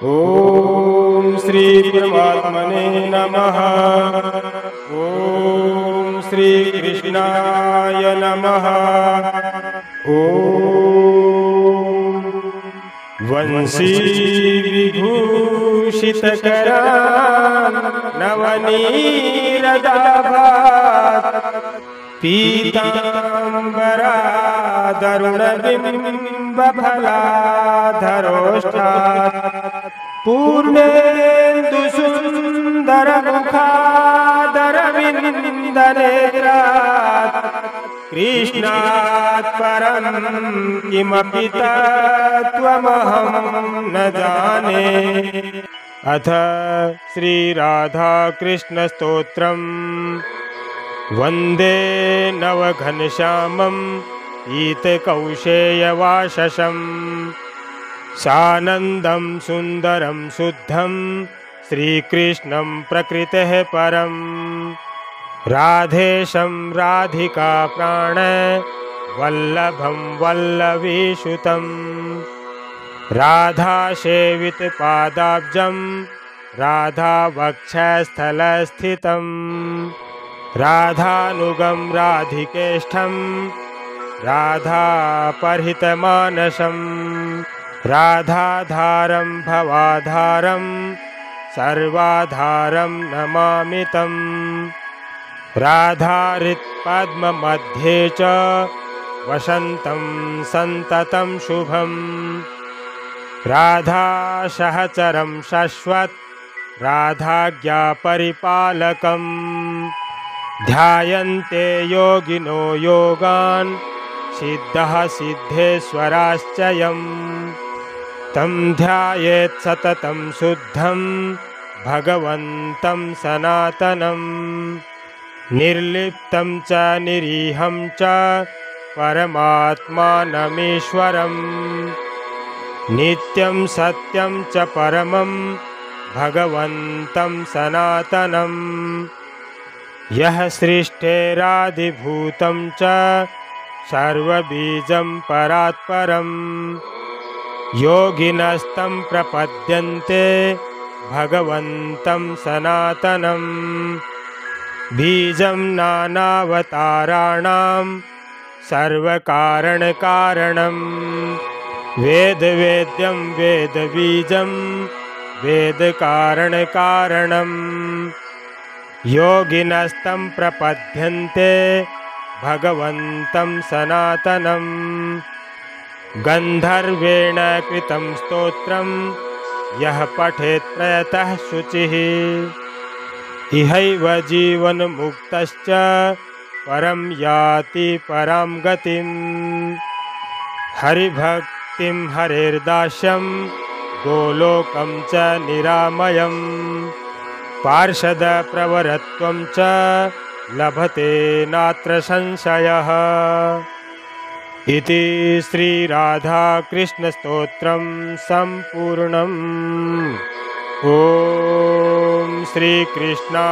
ओम श्री परमात्मने नमः। ओम श्री कृष्णाय नमः। ओम वंशी विभूषितकरा नवनीरदाभात् पीताम्बरादरुणबिम्बफलाधरोष्ठात् पूर्णेन्दुसुन्दरमुखादरविन्दनेत्रात् कृष्णात् परं किमपि तत्त्वमहं न जाने। अथ श्री राधा कृष्ण स्तोत्रम्। वंदे नवघनश्यामं पीतकौशेयवाससं सानन्दं सुन्दरं शुद्धं श्रीकृष्णं प्रकृतेः परं। राधेशं राधिका प्राण वल्लभं वल्लवीसुतं राधासेवितपादाब्जं राधावक्षस्थलस्थितं राधानुगं राधिकेष्ठं राधापरिहितमानसं राधाधारं भवाधारं सर्वाधारं नमामि तं। राधारित्पद्ममध्ये च वसन्तं सन्ततं शुभं राधासहचरं शश्वत् राधाज्ञा परिपालकम्। ध्यायन्ते योगिनो योगान् सिद्धः सिद्धेश्वराश्च यं तं ध्यायेत् सततं शुद्धं भगवन्तं सनातनं। निर्लिप्तं च निरीहं च परमात्मानमीश्वरं नित्यं सत्यं च परमं भगवन्तं सनातनं। यः सृष्टेरादिभूतं च सर्वबीजं परात्परं योगिनस्तं प्रपद्यन्ते भगवन्तं सनातनं। बीजं नानावताराणां सर्वकारणकारणं वेदवेद्यं वेदबीजं वेदकारणकारणं योगिनस्तं प्रपद्यन्ते भगवन्तं सनातनं। गन्धर्वेण कृतं स्तोत्रं यः पठेत् प्रयतः शुचिः इहैव जीवन्मुक्तश्च परं याति परां गतिम्। हरिभक्तिं हरेर्दास्यं गोलोकं च निरामयम् पार्षदप्रवरत्वं च लभते नात्र संशयः। इति श्री राधा कृष्ण स्तोत्रं संपूर्णम्। ओम श्री कृष्णार्पणमस्तु।